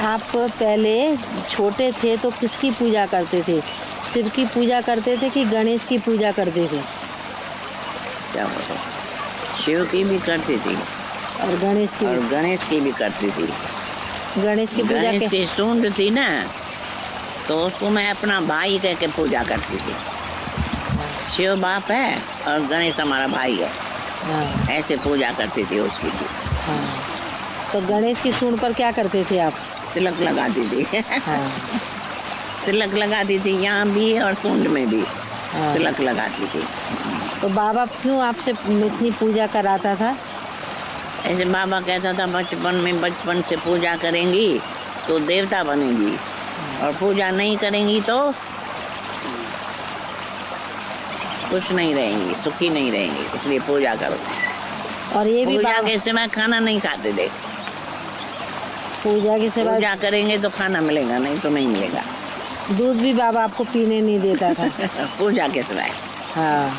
आप पहले छोटे थे तो किसकी पूजा करते थे? शिव की पूजा करते थे कि गणेश की पूजा करते थे? क्या बताओ, शिव की भी करती थी और गणेश की भी करती थी। गणेश की पूजा गणेश की सूंड थी ना, तो उसको मैं अपना भाई कह के पूजा करती थी। शिव बाप है और गणेश हमारा भाई है। हाँ। ऐसे पूजा करती थी उसकी भी। हाँ। तो गणेश की सूंड पर क्या करते थे आप? तिलक लगाती थी। हाँ। तिलक लगाती थी, यहाँ भी और सूंड में भी। हाँ। तिलक लगाती थी। तो बाबा क्यों आपसे इतनी पूजा कराता था? ऐसे बाबा कहता था बचपन से पूजा करेंगी तो देवता बनेगी, और पूजा नहीं करेंगी तो कुछ नहीं रहेंगी, सुखी नहीं रहेंगी, इसलिए पूजा करो। और ये भी पूजा के समय खाना नहीं खाते थे। पूजा के सिवा पूजा करेंगे तो खाना मिलेगा, नहीं तो नहीं मिलेगा। दूध भी बाबा आपको पीने नहीं देता था। पूजा के सिवाय। हाँ,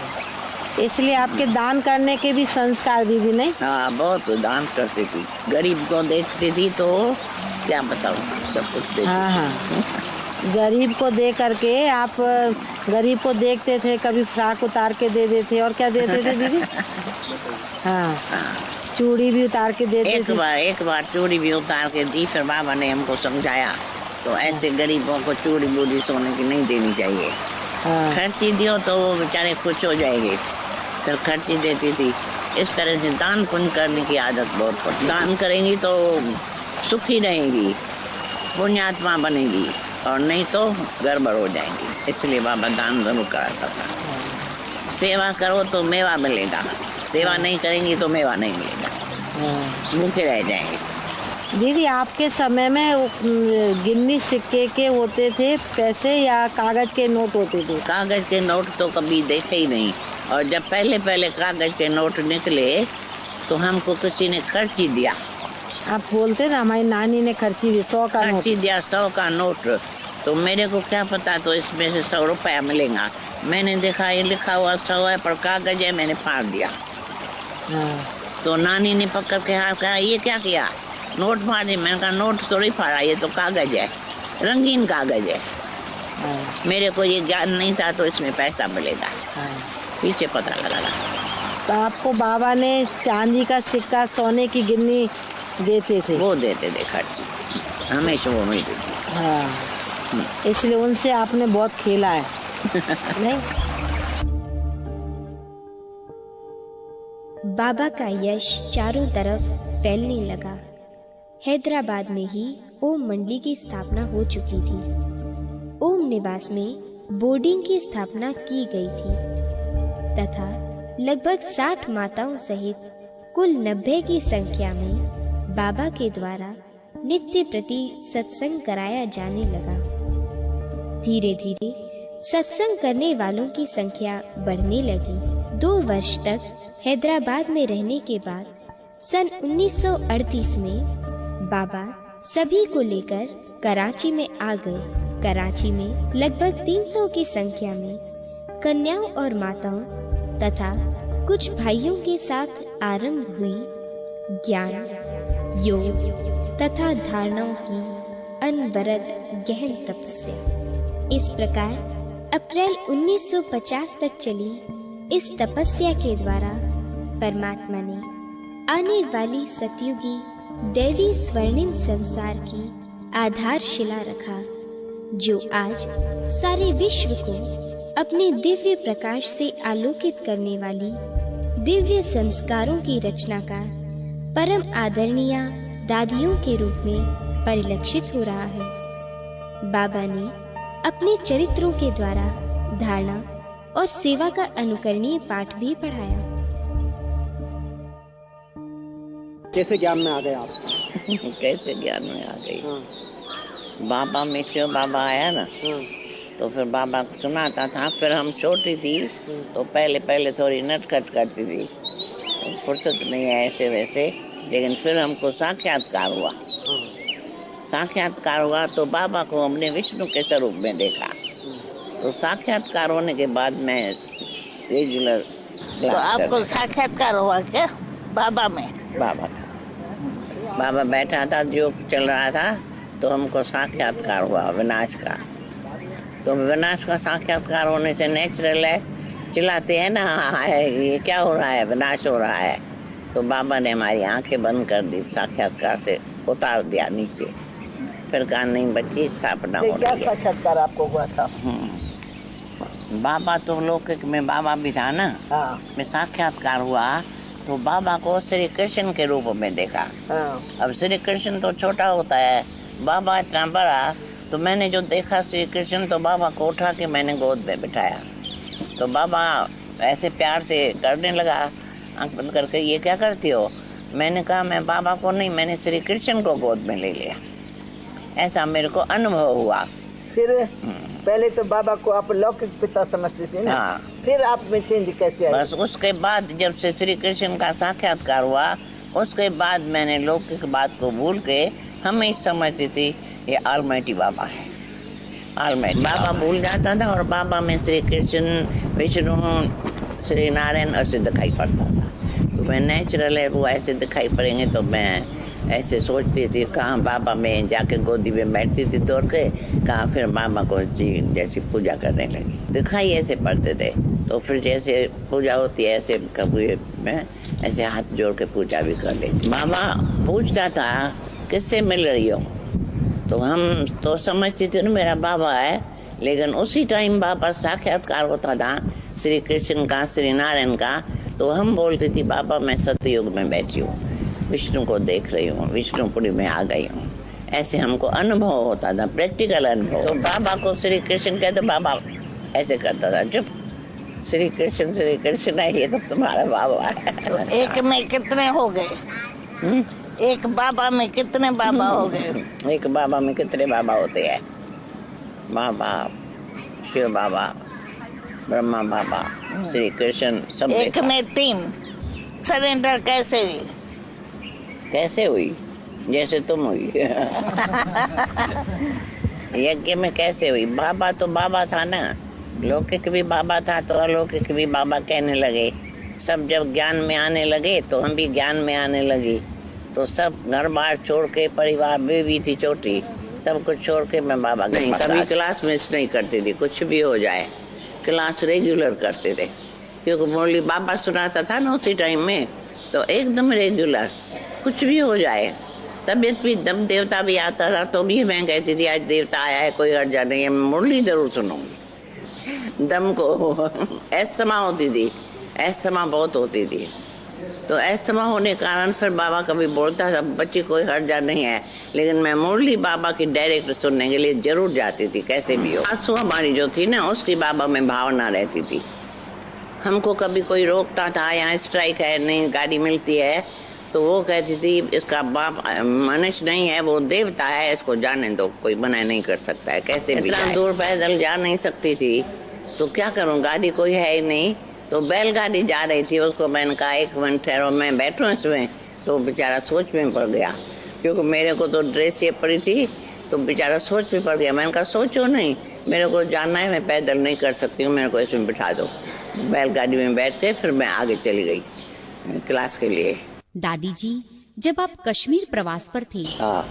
इसलिए आपके दान करने के भी संस्कार दीदी नहीं? हाँ, बहुत दान करती थी। गरीब को देखती थी तो क्या बताऊँ, सब कुछ देती। हाँ हाँ, गरीब को दे करके आप गरीब को देखते थे, कभी फ्राक उतार के दे देते और क्या देते थे दीदी? हाँ, चूड़ी भी उतार के देते थे। एक बार चूड़ी भी उतार के दी, फिर बाबा ने हमको समझाया तो ऐसे गरीबों को चूड़ी बूड़ी सोने की नहीं देनी चाहिए। हाँ। खर्ची दियो तो वो बेचारे खुश हो जाएंगे, फिर खर्ची देती थी। इस तरह से दान पुण्य करने की आदत बहुत पड़ती। दान करेंगी तो सुखी रहेगी, पुण्यात्मा बनेगी, और नहीं तो गड़बड़ हो जाएंगी। इसलिए बाबा दान जरूर कराता था। सेवा करो तो मेवा मिलेगा, सेवा नहीं करेंगी तो मेवा नहीं मिलेगा, भूखे रह जाएंगे। दीदी आपके समय में गिन्नी सिक्के के होते थे पैसे या कागज के नोट होते थे? कागज के नोट तो कभी देखे ही नहीं, और जब पहले कागज के नोट निकले तो हमको किसी ने खर्ची दिया। आप बोलते ना, हमारी नानी ने खर्ची दी, 100 का नोट। खर्ची दिया, 100 का नोट। तो मेरे को क्या पता तो इसमें से 100 रुपया मिलेगा। मैंने देखा ये लिखा हुआ 100 है पर कागज है, मैंने फाड़ दिया। हाँ। तो नानी ने पकड़ के हाथ कहा, ये क्या किया? नोट फाड़ दी। मैंने कहा नोट थोड़ी फाड़ा, ये तो कागज है, रंगीन कागज है। हाँ। मेरे को ये ज्ञान नहीं था तो इसमें पैसा मिलेगा। हाँ। पीछे पता लगा। तो आपको बाबा ने चांदी का सिक्का, सोने की गिन्नी देते थे? वो देते थे खर्ची, हमेशा वो मिलती थी। हाँ, इसलिए उनसे आपने बहुत खेला है। नहीं? बाबा का यश चारों तरफ फैलने लगा। हैदराबाद में ही ओम मंडली की स्थापना हो चुकी थी। ओम निवास में बोर्डिंग की स्थापना की गई थी तथा लगभग 60 माताओं सहित कुल 90 की संख्या में बाबा के द्वारा नित्य प्रति सत्संग कराया जाने लगा। धीरे धीरे सत्संग करने वालों की संख्या बढ़ने लगी। 2 वर्ष तक हैदराबाद में रहने के बाद सन 1938 में बाबा सभी को लेकर कराची में आ गए। कराची में लगभग 300 की संख्या में कन्याओं और माताओं तथा कुछ भाइयों के साथ आरंभ हुई ज्ञान, योग तथा धारणाओं की अनवरत गहन तपस्या। इस प्रकार अप्रैल 1950 तक चली इस तपस्या के द्वारा परमात्मा ने आने वाली सतयुगी दैवी स्वर्णिम संसार की आधारशिला रखा, जो आज सारे विश्व को अपने दिव्य प्रकाश से आलोकित करने वाली दिव्य संस्कारों की रचनाकार परम आदरणीय दादियों के रूप में परिलक्षित हो रहा है। बाबा ने अपने चरित्रों के द्वारा धारणा और सेवा का अनुकरणीय पाठ भी पढ़ाया। कैसे ज्ञान में आ गए आप? कैसे ज्ञान में आ गई? हाँ। बाबा में शिव बाबा आया ना, तो फिर बाबा को सुनाता था। फिर हम छोटी थी तो पहले थोड़ी नटखट करती थी, फुर्सत नहीं है ऐसे वैसे। लेकिन फिर हमको साक्षात्कार हुआ। साक्षात्कार हुआ तो बाबा को हमने विष्णु के स्वरूप में देखा। तो साक्षात्कार होने के बाद मैं रेगुलर। तो आपको साक्षात्कार हुआ क्या बाबा में? बाबा था, बाबा बैठा था, जो चल रहा था, तो हमको साक्षात्कार हुआ विनाश का। तो विनाश का साक्षात्कार होने से नेचुरल है, चिल्लाते हैं ना, है ये क्या हो रहा है, विनाश हो रहा है। तो बाबा ने हमारी आंखें बंद कर दी, साक्षात्कार से उतार दिया नीचे। फिर कहा नहीं बच्ची, स्थापना हो क्या रही है। साक्षात्कार आपको हुआ था? बाबा तो लौकिक में बाबा भी था ना, हाँ में साक्षात्कार हुआ तो बाबा को श्री कृष्ण के रूप में देखा। हाँ अब श्री कृष्ण तो छोटा होता है, बाबा इतना बड़ा। तो मैंने जो देखा श्री कृष्ण, तो बाबा को उठा के मैंने गोद में बिठाया। तो बाबा ऐसे प्यार से करने लगा, आंख बंद करके, ये क्या करती हो? मैंने कहा मैं बाबा को नहीं, मैंने श्री कृष्ण को गोद में ले लिया। ऐसा मेरे को अनुभव हुआ। फिर पहले तो बाबा को आप लौकिक पिता समझती थी ना, हाँ। फिर आप में चेंज कैसे आई? बस उसके बाद जब से श्री कृष्ण का साक्षात्कार हुआ, उसके बाद मैंने लौकिक बात को भूल के हमेशा समझती थी ये ऑलमाइटी बाबा है। ऑलमाइटी बाबा भूल जाता था और बाबा में श्री कृष्ण, विष्णु, श्री नारायण ऐसे दिखाई पड़ता था। तो मैं नेचुरल है वो ऐसे दिखाई पड़ेंगे, तो मैं ऐसे सोचती थी। कहाँ बाबा में जाके गोदी में बैठती थी दौड़ के, कहाँ फिर बाबा को जैसी पूजा करने लगी। दिखाई ऐसे पड़ते थे। तो फिर जैसे पूजा होती है ऐसे कभी मैं ऐसे हाथ जोड़ के पूजा भी कर लेती। बाबा पूछता था किससे मिल रही हो, तो हम तो समझती थी ना मेरा बाबा है, लेकिन उसी टाइम बाबा साक्षात्कार होता था श्री कृष्ण का, श्री नारायण का। तो हम बोलते थी बाबा मैं सतयुग में बैठी हूँ, विष्णु को देख रही हूँ, विष्णुपुरी में आ गई हूँ। ऐसे हमको अनुभव होता था, प्रैक्टिकल अनुभव। तो बाबा को श्री कृष्ण कहते, बाबा ऐसे करता था, चुप, श्री कृष्ण है, ये तो तुम्हारा बाबा है। एक में कितने हो गए? एक बाबा में कितने बाबा हो गए? एक बाबा में कितने बाबा होते हैं? बाबा, शिव बाबा, ब्रह्मा बाबा, श्री कृष्ण, सब एक में 3। सरेंडर कैसे हुई? कैसे हुई? जैसे तुम हुई। यज्ञ में कैसे हुई? बाबा तो बाबा था ना, लौकिक भी बाबा था तो अलौकिक भी बाबा कहने लगे। सब जब ज्ञान में आने लगे तो हम भी ज्ञान में आने लगी। तो सब घर बार छोड़ के, परिवार बेबी थी छोटी, सब कुछ छोड़ के मैं बाबा नहीं, कभी क्लास मिस नहीं करती थी। कुछ भी हो जाए क्लास रेगुलर करते थे, क्योंकि मुरली बाबा सुनाता था ना उसी टाइम में, तो एकदम रेगुलर। कुछ भी हो जाए, तबीयत भी, दम देवता भी आता था तो भी मैं कहती थी आज देवता आया है, कोई हर्जा नहीं है, मैं मुरली जरूर सुनूंगी। दम को एस्थमा होती थी, एस्थमा बहुत होती थी। तो एस्थमा होने के कारण फिर बाबा कभी बोलता था बच्ची कोई हर्जा नहीं है, लेकिन मैं मुरली बाबा की डायरेक्ट सुनने के लिए जरूर जाती थी, कैसे भी हो। आंसू हमारी जो थी ना उसकी बाबा में भावना रहती थी। हमको कभी कोई रोकता था, यहाँ स्ट्राइक है, नहीं गाड़ी मिलती है, तो वो कहती थी इसका बाप मनुष्य नहीं है, वो देवता है, इसको जाने दो, कोई मना नहीं कर सकता है, कैसे भी। इतना दूर पैदल जा नहीं सकती थी, तो क्या करूं, गाड़ी कोई है ही नहीं। तो बैलगाड़ी जा रही थी, उसको मैंने कहा 1 मिनट ठहरो, मैं बैठूं इसमें। तो बेचारा सोच में पड़ गया, क्योंकि मेरे को तो ड्रेस ये पड़ी थी, तो बेचारा सोच में पड़ गया। मैंने कहा सोचो नहीं, मेरे को जाना है, मैं पैदल नहीं कर सकती हूँ, मेरे को इसमें बिठा दो। बैलगाड़ी में बैठ के फिर मैं आगे चली गई क्लास के लिए। दादी जी, जब आप कश्मीर प्रवास पर थे,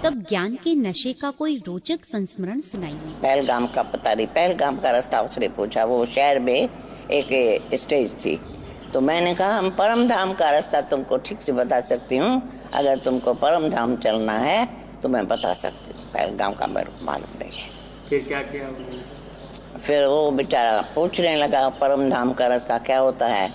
तब ज्ञान के नशे का कोई रोचक संस्मरण सुनाइए। पहलगाम का पता नहीं, पहलगाम का रास्ता उसने पूछा। वो शहर में एक स्टेज थी, तो मैंने कहा हम परम धाम का रास्ता तुमको ठीक से बता सकती हूँ, अगर तुमको परम धाम चलना है तो मैं बता सकती हूँ, पहलगाम का मेरे को मालूम नहीं है। फिर क्या किया? फिर वो बेचारा पूछने लगा परम धाम का रास्ता क्या होता है।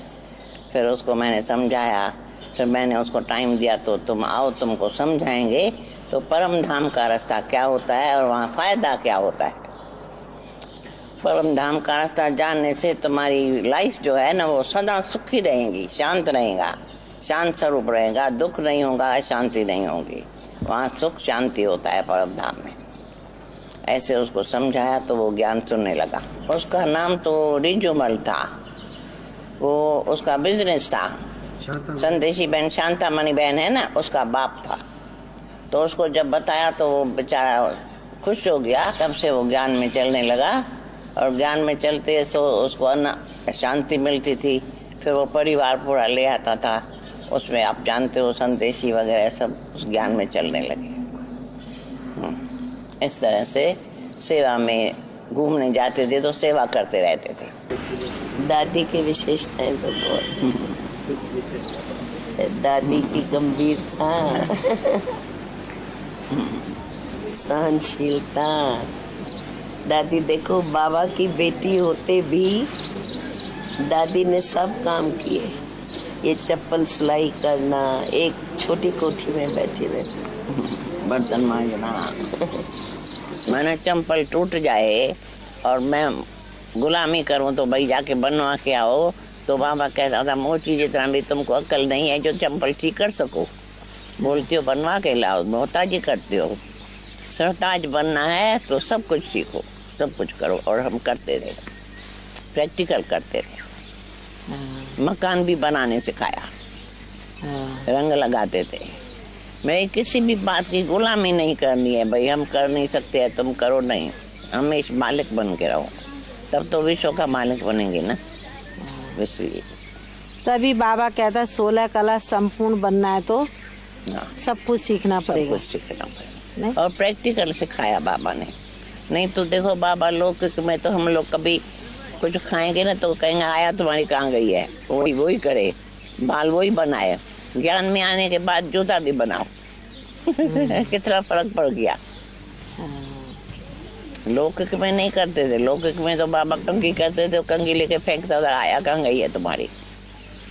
फिर उसको मैंने समझाया, फिर मैंने उसको टाइम दिया, तो तुम आओ, तुमको समझाएंगे तो परम धाम का रास्ता क्या होता है और वहाँ फायदा क्या होता है। परम धाम का रास्ता जानने से तुम्हारी लाइफ जो है ना वो सदा सुखी रहेगी, शांत रहेगा, शांत स्वरूप रहेगा, दुख नहीं होगा, शांति नहीं होगी, वहाँ सुख शांति होता है परम धाम में। ऐसे उसको समझाया तो वो ज्ञान सुनने लगा। उसका नाम तो रिजुमल था, वो उसका बिजनेस था। संदेशी बहन शांतामणि बहन है ना, उसका बाप था। तो उसको जब बताया तो वो बेचारा खुश हो गया, तब से वो ज्ञान में चलने लगा। और ज्ञान में चलते सो उसको शांति मिलती थी। फिर वो परिवार पूरा ले आता था, उसमें आप जानते हो संदेशी वगैरह सब उस ज्ञान में चलने लगे। इस तरह से सेवा में घूमने जाते थे तो सेवा करते रहते थे। दादी की विशेषताएं तो बहुत, दादी की गंभीरता, सहनशीलता। दादी देखो, बाबा की बेटी होते भी दादी ने सब काम किए। ये चप्पल सिलाई करना, एक छोटी कोठी में बैठी रहती, बर्तन मांजना। मैंने चंपल टूट जाए और मैं गुलामी करूं तो भाई जाके बनवा के आओ, तो बाबा कहता था मोची जितना भी तुमको अक्ल नहीं है जो चंपल ठीक कर सको। बोलती हो बनवा के लाओ, मोहताजी करते हो। सरताज बनना है तो सब कुछ सीखो, सब कुछ करो। और हम करते रहे, प्रैक्टिकल करते रहे। मकान भी बनाने सिखाया, रंग लगाते थे। मैं किसी भी बात की गुलामी नहीं करनी है, भाई हम कर नहीं सकते हैं तुम करो, नहीं, हमेशा मालिक बन के रहो, तब तो विश्व का मालिक बनेंगे ना। इसलिए तभी बाबा कहता है 16 कला संपूर्ण बनना है तो सब कुछ सीखना पड़ेगा। सब कुछ सीखना पड़ेगा और प्रैक्टिकल सिखाया बाबा ने। नहीं तो देखो बाबा लौकिक में तो हम लोग कभी कुछ खाएंगे ना तो कहेंगे आया तुम्हारी कहाँ गई है, वही करे, बाल वही बनाए। ज्ञान में आने के बाद जूता भी बनाओ। कितना फर्क पड़ गया। लौकिक में नहीं करते थे, लौकिक में तो बाबा कंघी करते थे, कंघी लेके फेंकता था, आया कहाँ गई है तुम्हारी।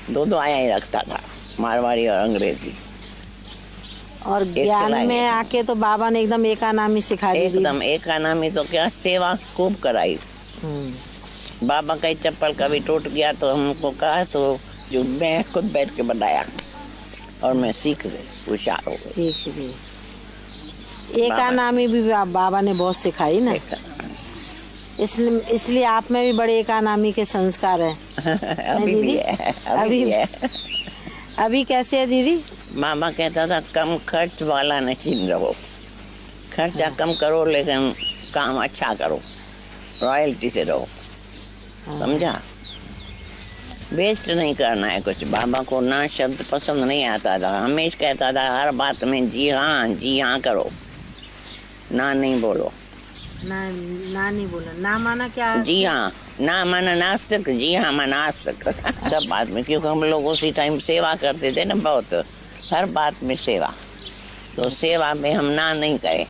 दो आया ही रखता था, मारवाड़ी और अंग्रेजी। और ज्ञान में आके तो बाबा ने एकदम एकानामी सिखा दी। एकदम एकानामी तो क्या, सेवा खूब कराई। बाबा का चप्पल कभी टूट गया तो हमको कहा तो जो मैं खुद बैठ के बनाया और मैं सीख गई, होशियार हो गई। सीख गई। एकानामी भी बाबा ने बहुत सिखाई ना, इसलिए आप में भी बड़े एकानामी के संस्कार हैं। अभी भी है, अभी भी है। अभी कैसे है दीदी? मामा कहता था कम खर्च वाला नशीन रहो, खर्चा कम करो लेकिन काम अच्छा करो, रॉयल्टी से रहो, समझा। वेस्ट नहीं करना है कुछ। बाबा को ना शब्द पसंद नहीं आता था, हमेशा कहता था हर बात में जी हाँ करो, ना नहीं बोलो। ना नहीं बोला, ना माना क्या? जी हाँ, ना माना नास्तिक, जी हाँ माना आस्तिक। सब बात में, क्योंकि हम लोग उसी टाइम सेवा करते थे ना बहुत, हर बात में सेवा, तो सेवा में हम ना नहीं करें।